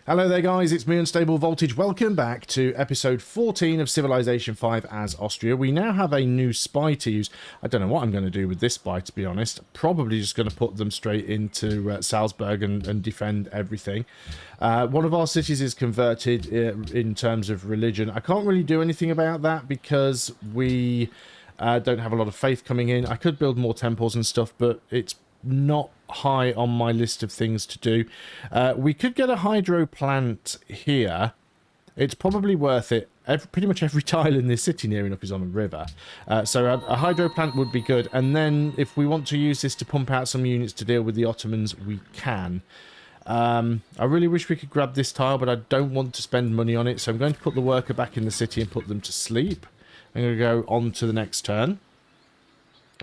Hello there guys, it's me Unstable Voltage. Welcome back to episode 14 of Civilization 5 as Austria. We now have a new spy to use. I don't know what I'm going to do with this spy, to be honest. Probably just going to put them straight into Salzburg and defend everything. One of our cities is converted in terms of religion. I can't really do anything about that because we don't have a lot of faith coming in. I could build more temples and stuff, but it's not high on my list of things to do. We could get a hydro plant here. It's probably worth it. Pretty much every tile in this city near enough is on a river. So a hydro plant would be good. And then if we want to use this to pump out some units to deal with the Ottomans, we can. I really wish we could grab this tile, but I don't want to spend money on it. So I'm going to put the worker back in the city and put them to sleep. I'm going to go on to the next turn.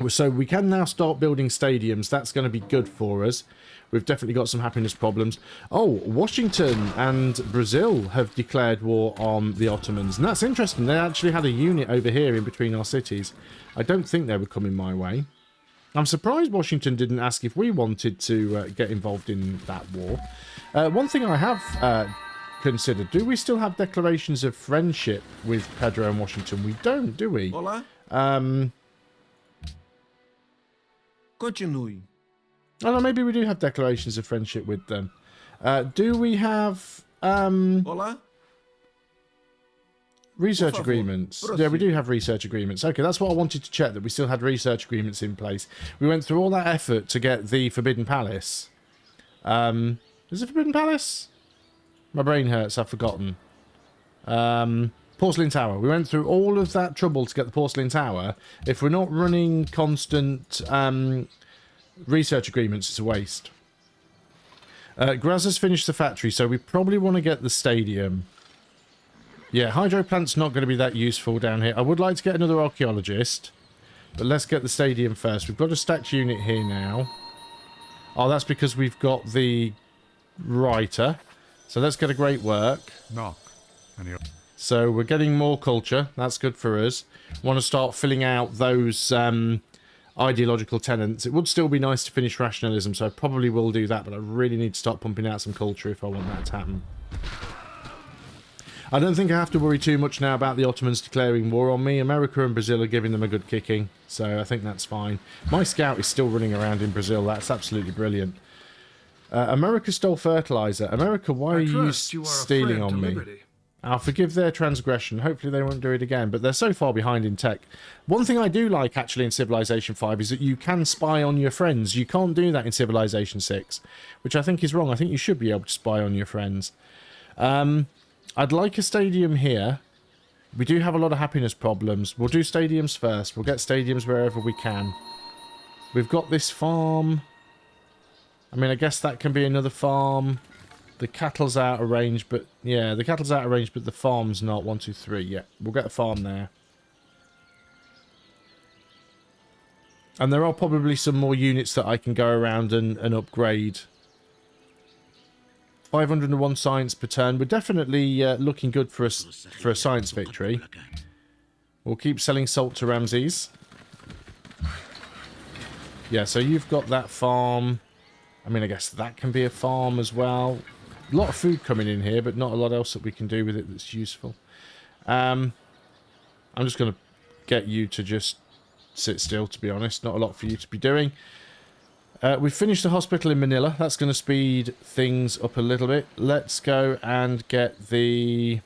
So we can now start building stadiums. That's going to be good for us. We've definitely got some happiness problems. Oh, Washington and Brazil have declared war on the Ottomans. And that's interesting. They actually had a unit over here in between our cities. I don't think they were coming my way. I'm surprised Washington didn't ask if we wanted to get involved in that war. One thing I have considered, do we still have declarations of friendship with Pedro and Washington? We don't, do we? Hola. Continue. Oh no, maybe we do have declarations of friendship with them. Do we have Hola. research agreements? Yeah, we do have research agreements. Okay, that's what I wanted to check, that we still had research agreements in place. We went through all that effort to get the Forbidden Palace. Is it Forbidden Palace? My brain hurts, I've forgotten. Porcelain Tower. We went through all of that trouble to get the Porcelain Tower. If we're not running constant research agreements, it's a waste. Graz has finished the factory, so we probably want to get the stadium. Yeah, hydro plant's not going to be that useful down here. I would like to get another archaeologist, but let's get the stadium first. We've got a stacked unit here now. Oh, that's because we've got the writer. So let's get a great work. Knock. And you're... So we're getting more culture. That's good for us. Want to start filling out those ideological tenets. It would still be nice to finish rationalism, so I probably will do that, but I really need to start pumping out some culture if I want that to happen. I don't think I have to worry too much now about the Ottomans declaring war on me. America and Brazil are giving them a good kicking, so I think that's fine. My scout is still running around in Brazil. That's absolutely brilliant. America stole fertilizer. America, why are you stealing on me? I'll forgive their transgression. Hopefully they won't do it again, but they're so far behind in tech. One thing I do like, actually, in Civilization 5 is that you can spy on your friends. You can't do that in Civilization 6, which I think is wrong. I think you should be able to spy on your friends. I'd like a stadium here. We do have a lot of happiness problems. We'll do stadiums first. We'll get stadiums wherever we can. We've got this farm. I mean, I guess that can be another farm. The cattle's out of range, but... Yeah, the cattle's out of range, but the farm's not. 1, 2, 3. Yeah, we'll get a farm there. And there are probably some more units that I can go around and upgrade. 501 science per turn. We're definitely looking good for a science victory. We'll keep selling salt to Ramses. Yeah, so you've got that farm. I mean, I guess that can be a farm as well. A lot of food coming in here, but not a lot else that we can do with it that's useful. I'm just going to get you to just sit still, to be honest. Not a lot for you to be doing. We've finished the hospital in Manila. That's going to speed things up a little bit. Let's go and get the...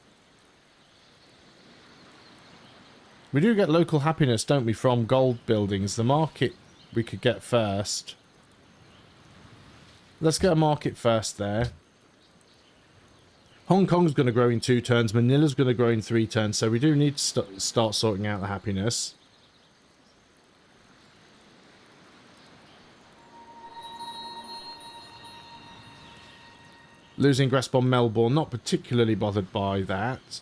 We do get local happiness, don't we, from gold buildings. The market we could get first. Let's get a market first there. Hong Kong's going to grow in 2 turns. Manila's going to grow in 3 turns. So we do need to start sorting out the happiness. Losing grasp on Melbourne. Not particularly bothered by that.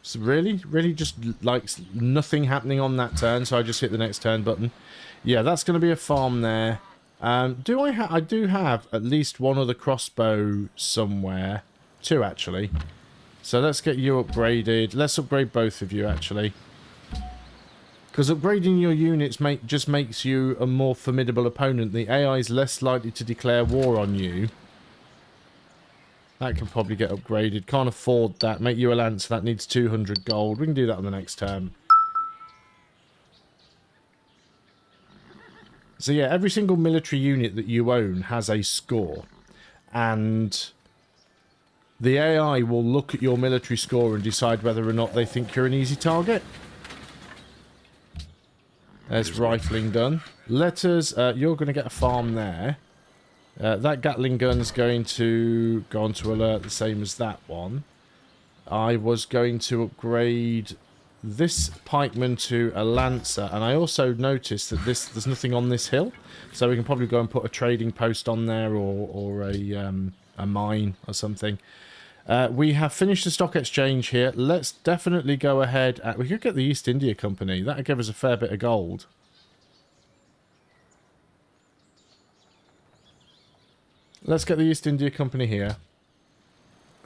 So really just like nothing happening on that turn. So I just hit the next turn button. Yeah, that's going to be a farm there. I do have at least one other crossbow somewhere. 2, actually. So let's get you upgraded. Let's upgrade both of you, actually. Because upgrading your units just makes you a more formidable opponent. The AI is less likely to declare war on you. That can probably get upgraded. Can't afford that. Make you a lancer. That needs 200 gold. We can do that on the next turn. So yeah, every single military unit that you own has a score. And the AI will look at your military score and decide whether or not they think you're an easy target. There's rifling done. Letters, you're going to get a farm there. That Gatling gun's going to go on to alert the same as that one. I was going to upgrade this pikeman to a lancer, and I also noticed that there's nothing on this hill, so we can probably go and put a trading post on there or a mine or something. We have finished the stock exchange here. Let's definitely go ahead. We could get the East India Company. That would give us a fair bit of gold. Let's get the East India Company here.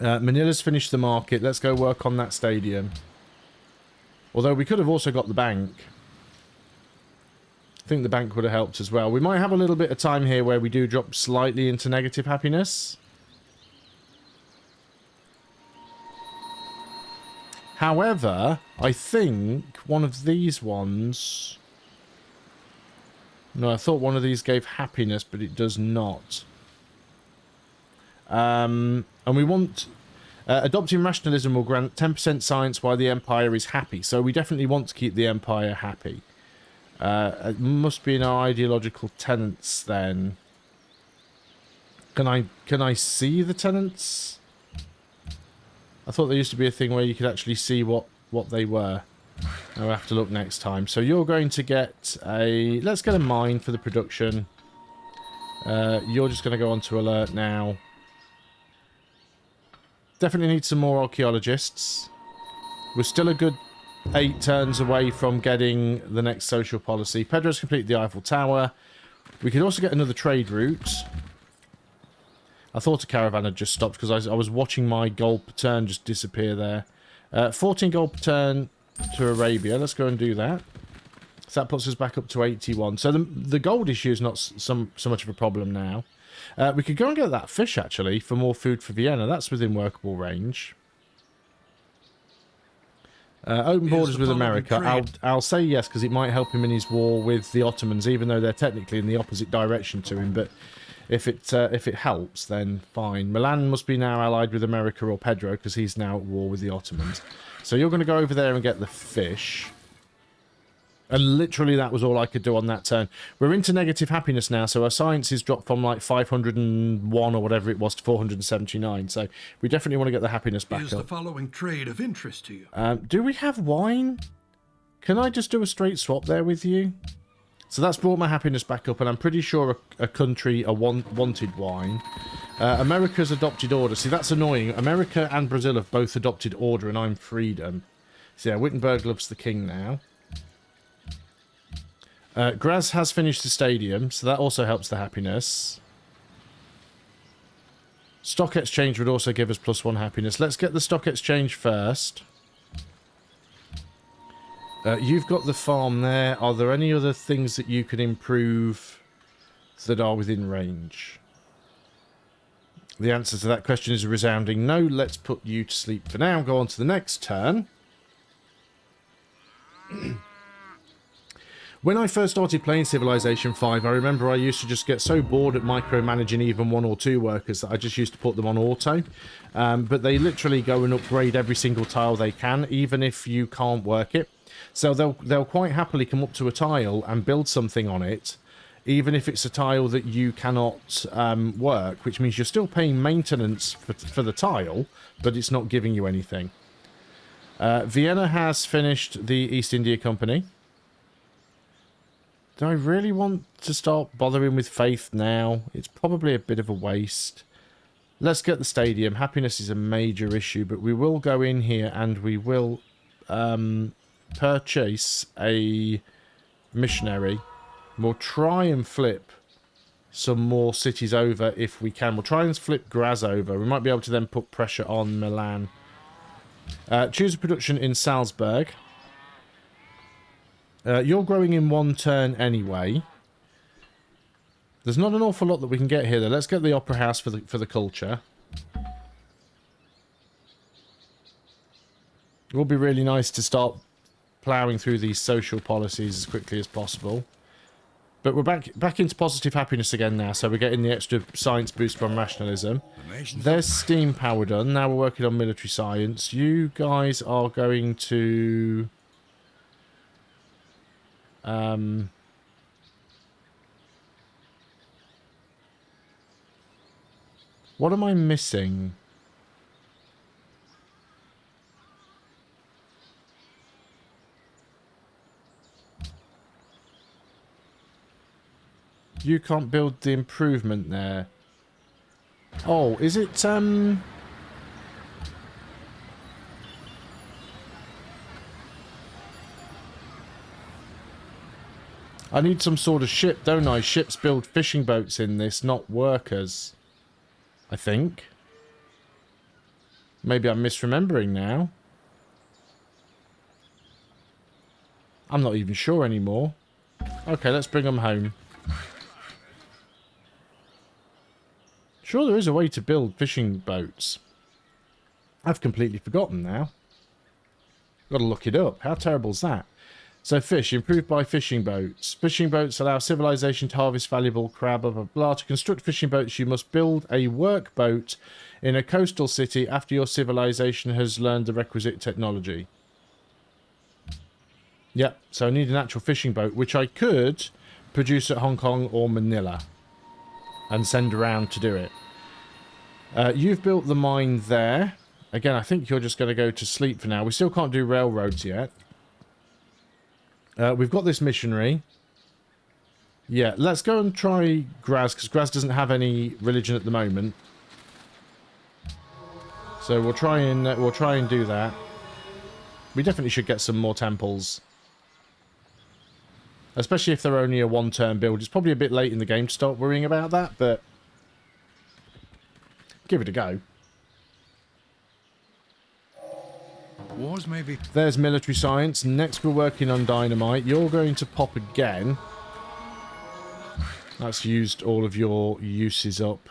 Manila's finished the market. Let's go work on that stadium. Although we could have also got the bank. I think the bank would have helped as well. We might have a little bit of time here where we do drop slightly into negative happiness. However, I think one of these ones... No, I thought one of these gave happiness, but it does not. And we want... adopting rationalism will grant 10% science while the Empire is happy. So we definitely want to keep the Empire happy. It must be in our ideological tenets then. Can I see the tenets? I thought there used to be a thing where you could actually see what they were. I'll have to look next time. So you're going to get a... Let's get a mine for the production. You're just going to go on to alert now. Definitely need some more archaeologists. We're still a good 8 turns away from getting the next social policy. Pedro's completed the Eiffel Tower. We could also get another trade route. I thought a caravan had just stopped because I was watching my gold per turn just disappear there. 14 gold per turn to Arabia. Let's go and do that. So that puts us back up to 81. So the gold issue is not so much of a problem now. We could go and get that fish, actually, for more food for Vienna. That's within workable range. Open borders with America. I'll say yes, because it might help him in his war with the Ottomans, even though they're technically in the opposite direction to him. But if it helps, then fine. Milan must be now allied with America or Pedro, because he's now at war with the Ottomans. So you're going to go over there and get the fish. And literally that was all I could do on that turn. We're into negative happiness now, so our science is dropped from like 501 or whatever it was to 479. So we definitely want to get the happiness back up. Is the following trade of interest to you? Do we have wine? Can I just do a straight swap there with you? So that's brought my happiness back up, and I'm pretty sure a country wanted wine. America's adopted order. See, that's annoying. America and Brazil have both adopted order, and I'm freedom. So yeah, Wittenberg loves the king now. Graz has finished the stadium, so that also helps the happiness. Stock exchange would also give us +1 happiness. Let's get the stock exchange first. You've got the farm there. Are there any other things that you can improve that are within range? The answer to that question is a resounding no. Let's put you to sleep for now. Go on to the next turn. When I first started playing Civilization 5, I remember I used to just get so bored at micromanaging even 1 or 2 workers that I just used to put them on auto. But they literally go and upgrade every single tile they can, even if you can't work it. So they'll quite happily come up to a tile and build something on it, even if it's a tile that you cannot work, which means you're still paying maintenance for the tile, but it's not giving you anything. Vienna has finished the East India Company. Do I really want to start bothering with faith now? It's probably a bit of a waste. Let's get the stadium. Happiness is a major issue, but we will go in here and we will purchase a missionary. We'll try and flip some more cities over if we can. We'll try and flip Graz over. We might be able to then put pressure on Milan. Choose a production in Salzburg. You're growing in 1 turn anyway. There's not an awful lot that we can get here, though. Let's get the Opera House for the culture. It would be really nice to start ploughing through these social policies as quickly as possible. But we're back into positive happiness again now, so we're getting the extra science boost from rationalism. There's steam power done. Now we're working on military science. You guys are going to... What am I missing? You can't build the improvement there. Oh, is it, I need some sort of ship, don't I? Ships build fishing boats in this, not workers. I think. Maybe I'm misremembering now. I'm not even sure anymore. Okay, let's bring them home. Sure, there is a way to build fishing boats. I've completely forgotten now. Got to look it up. How terrible is that? So fish, improved by fishing boats. Fishing boats allow civilization to harvest valuable crab, blah, blah, blah. To construct fishing boats, you must build a workboat in a coastal city after your civilization has learned the requisite technology. Yep, so I need an actual fishing boat, which I could produce at Hong Kong or Manila and send around to do it. You've built the mine there. Again, I think you're just going to go to sleep for now. We still can't do railroads yet. We've got this missionary. Yeah, let's go and try Graz, because Graz doesn't have any religion at the moment. So we'll try and do that. We definitely should get some more temples. Especially if they're only a one-turn build. It's probably a bit late in the game to start worrying about that, but give it a go. Wars maybe. There's military science. Next we're working on dynamite. You're going to pop again. That's used all of your uses up.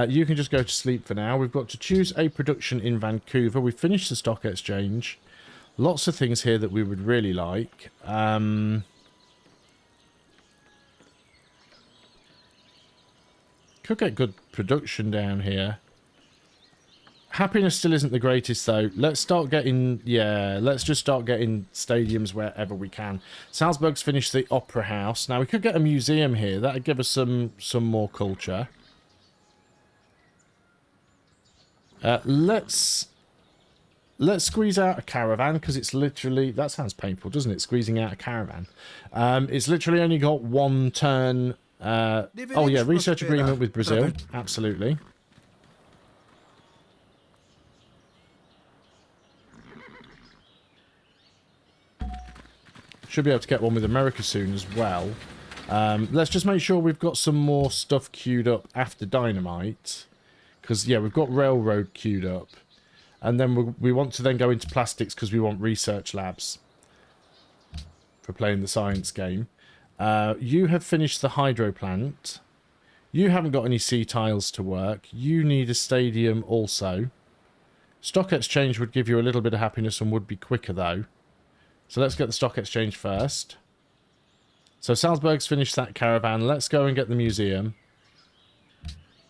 You can just go to sleep for now. We've got to choose a production in Vancouver. We've finished the stock exchange. Lots of things here that we would really like. Could get good production down here. Happiness still isn't the greatest, though. Let's start getting... Yeah, let's just start getting stadiums wherever we can. Salzburg's finished the Opera House. Now, we could get a museum here. That would give us some more culture. Let's squeeze out a caravan, because it's literally... That sounds painful, doesn't it? Squeezing out a caravan. It's literally only got one turn... oh, yeah, research agreement with Brazil. Absolutely. Should be able to get one with America soon as well. Let's just make sure we've got some more stuff queued up after dynamite. Because, yeah, we've got railroad queued up. And then we want to then go into plastics because we want research labs for playing the science game. You have finished the hydro plant. You haven't got any sea tiles to work. You need a stadium also. Stock exchange would give you a little bit of happiness and would be quicker, though. So let's get the stock exchange first. So Salzburg's finished that caravan. Let's go and get the museum.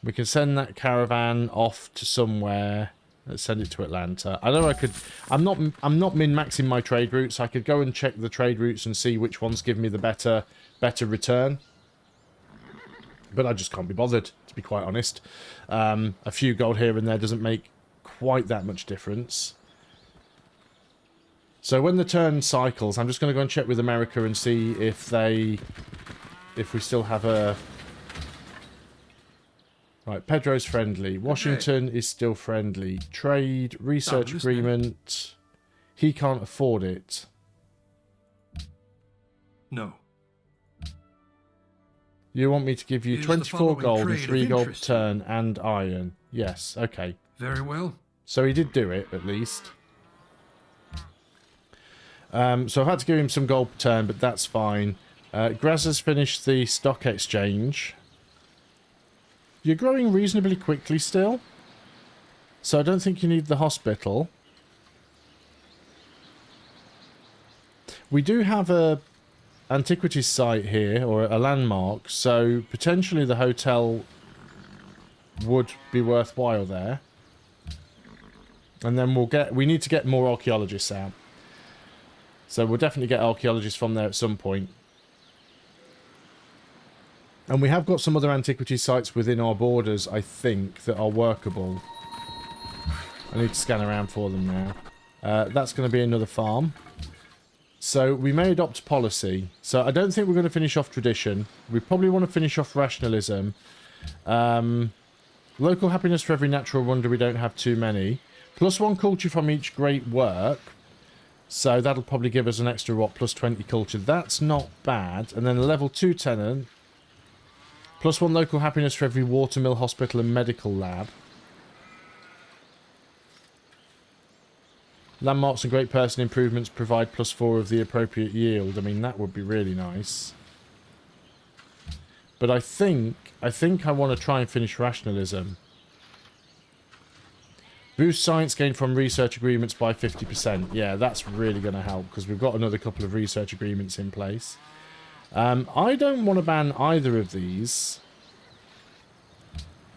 We can send that caravan off to somewhere. Let's send it to Atlanta. I know I could... I'm not min-maxing my trade routes. I could go and check the trade routes and see which ones give me the better return. But I just can't be bothered, to be quite honest. A few gold here and there doesn't make quite that much difference. So when the turn cycles, I'm just going to go and check with America and see if we still have a... Right, Pedro's friendly. Washington is still friendly. Trade, research agreement. He can't afford it. No. You want me to give you Is the 24 following gold and trade of 3 gold per interest? turn and iron. Yes, okay. Very well. So he did do it, at least. So I've had to give him some gold per turn, but that's fine. Graz has finished the stock exchange. You're growing reasonably quickly still. So I don't think you need the hospital. We do have a antiquities site here, or a landmark, so potentially the hotel would be worthwhile there. And then we need to get more archaeologists out. So we'll definitely get archaeologists from there at some point. And we have got some other antiquity sites within our borders, I think, that are workable. I need to scan around for them now. That's going to be another farm. So we may adopt a policy. So I don't think we're going to finish off tradition. We probably want to finish off rationalism. Local happiness for every natural wonder. We don't have too many. +1 culture from each great work. So that'll probably give us an extra, what, +20 culture. That's not bad. And then a level 2 tenant. +1 local happiness for every watermill, hospital and medical lab. Landmarks and great person improvements provide +4 of the appropriate yield. I mean, that would be really nice. But I think I want to try and finish rationalism. Boost science gained from research agreements by 50%. Yeah, that's really going to help because we've got another couple of research agreements in place. I don't want to ban either of these.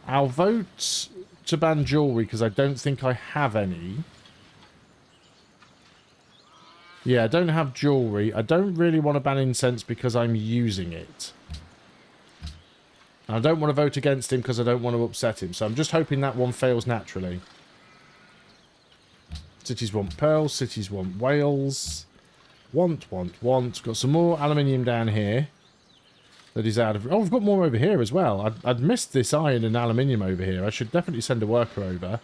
I'll vote to ban jewellery because I don't think I have any. Yeah, I don't have jewellery. I don't really want to ban incense because I'm using it. I don't want to vote against him because I don't want to upset him. So I'm just hoping that one fails naturally. Cities want pearls. Cities want whales. Want. Got some more aluminium down here. That is out of... Oh, we've got more over here as well. I'd missed this iron and aluminium over here. I should definitely send a worker over.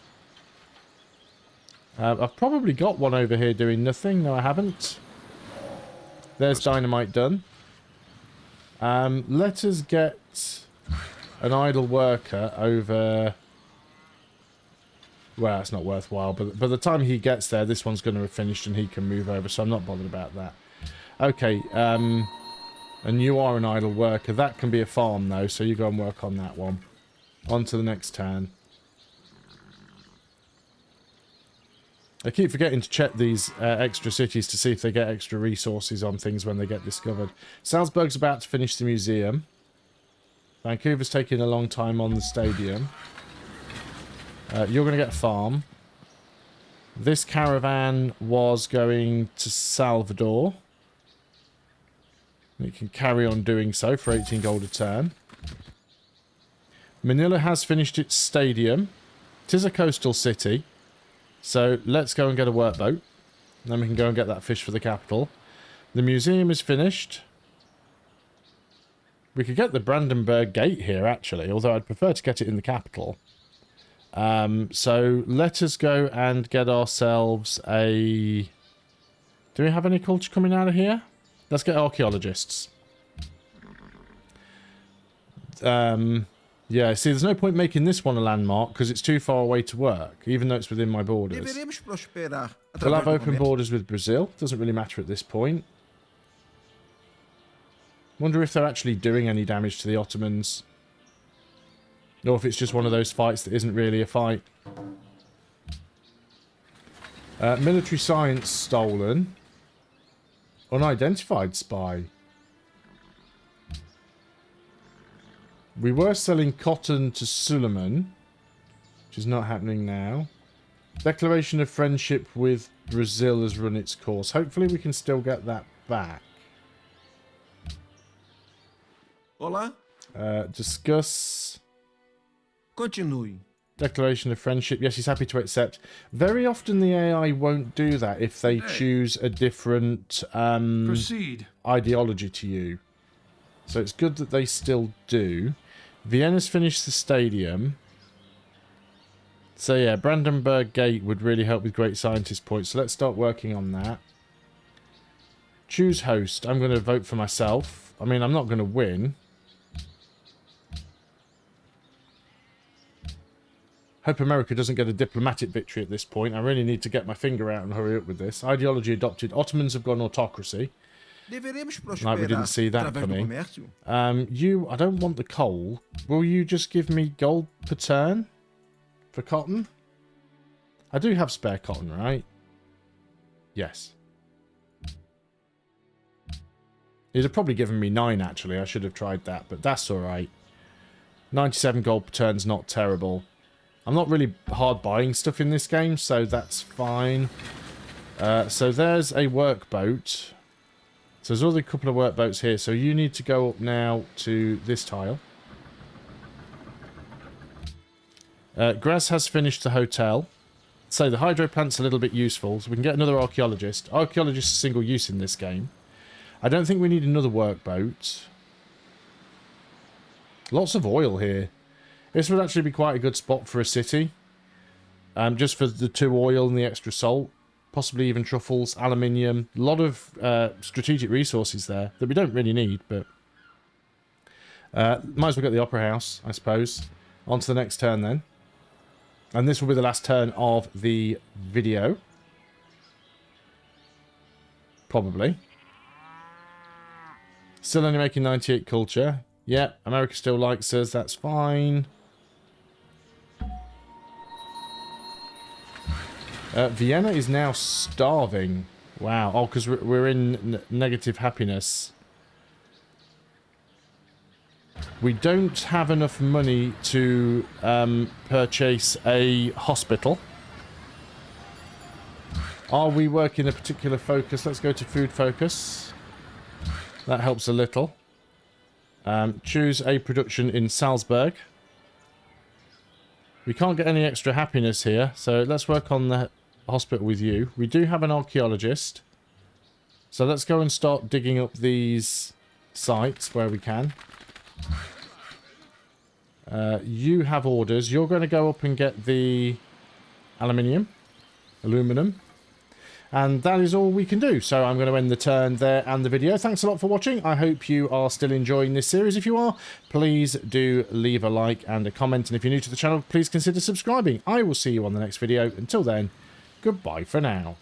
I've probably got one over here doing nothing. No, I haven't. There's dynamite done. Let us get an idle worker over... Well, it's not worthwhile, but by the time he gets there, this one's going to have finished and he can move over, so I'm not bothered about that. Okay, and you are an idle worker. That can be a farm, though, so you go and work on that one. On to the next turn. I keep forgetting to check these extra cities to see if they get extra resources on things when they get discovered. Salzburg's about to finish the museum. Vancouver's taking a long time on the stadium. You're going to get a farm. This caravan was going to Salvador. It can carry on doing so for 18 gold a turn. Manila has finished its stadium. It is a coastal city. So let's go and get a workboat. Then we can go and get that fish for the capital. The museum is finished. We could get the Brandenburg Gate here, actually. Although I'd prefer to get it in the capital. So let us go and get ourselves a... Do we have any culture coming out of here? Let's get archaeologists. Yeah, see, there's no point making this one a landmark because it's too far away to work, even though it's within my borders. We'll have open borders with Brazil. Doesn't really matter at this point. Wonder if they're actually doing any damage to the Ottomans. Or if it's just one of those fights that isn't really a fight. Military science stolen. Unidentified spy. We were selling cotton to Suleiman, which is not happening now. Declaration of friendship with Brazil has run its course. Hopefully we can still get that back. Olá. Discuss. Continue. Declaration of friendship. Yes, he's happy to accept. Very often the AI won't do that if they choose a different Proceed. ideology to you. So it's good that they still do. Vienna's finished the stadium. So yeah, Brandenburg Gate would really help with great scientist points. So let's start working on that. Choose host. I'm going to vote for myself. I mean, I'm not going to win. Hope America doesn't get a diplomatic victory at this point. I really need to get my finger out and hurry up with this. Ideology adopted. Ottomans have gone autocracy. Like we didn't see that coming. I don't want the coal. Will you just give me gold per turn for cotton? I do have spare cotton, right? Yes. It'd have probably given me 9, actually. I should have tried that, but that's alright. 97 gold per turn's not terrible. I'm not really hard buying stuff in this game, so that's fine. So there's a workboat. So there's already a couple of workboats here. So you need to go up now to this tile. Graz has finished the hotel. So the hydro plant's a little bit useful, so we can get another archaeologist. Archaeologist is single use in this game. I don't think we need another workboat. Lots of oil here. This would actually be quite a good spot for a city. Just for the 2 oil and the extra salt. Possibly even truffles, aluminium. A lot of strategic resources there that we don't really need, but... might as well get the Opera House, I suppose. On to the next turn then. And this will be the last turn of the video. Probably. Still only making 98 culture. Yep, America still likes us, that's fine. Vienna is now starving. Wow. Oh, because we're in negative happiness. We don't have enough money to purchase a hospital. Are we working a particular focus? Let's go to food focus. That helps a little. Choose a production in Salzburg. We can't get any extra happiness here, so let's work on the hospital with you. We do have an archaeologist. So let's go and start digging up these sites where we can. You have orders. You're going to go up and get the aluminum. And that is all we can do. So I'm going to end the turn there and the video. Thanks a lot for watching. I hope you are still enjoying this series. If you are, please do leave a like and a comment. And if you're new to the channel, please consider subscribing. I will see you on the next video. Until then, goodbye for now.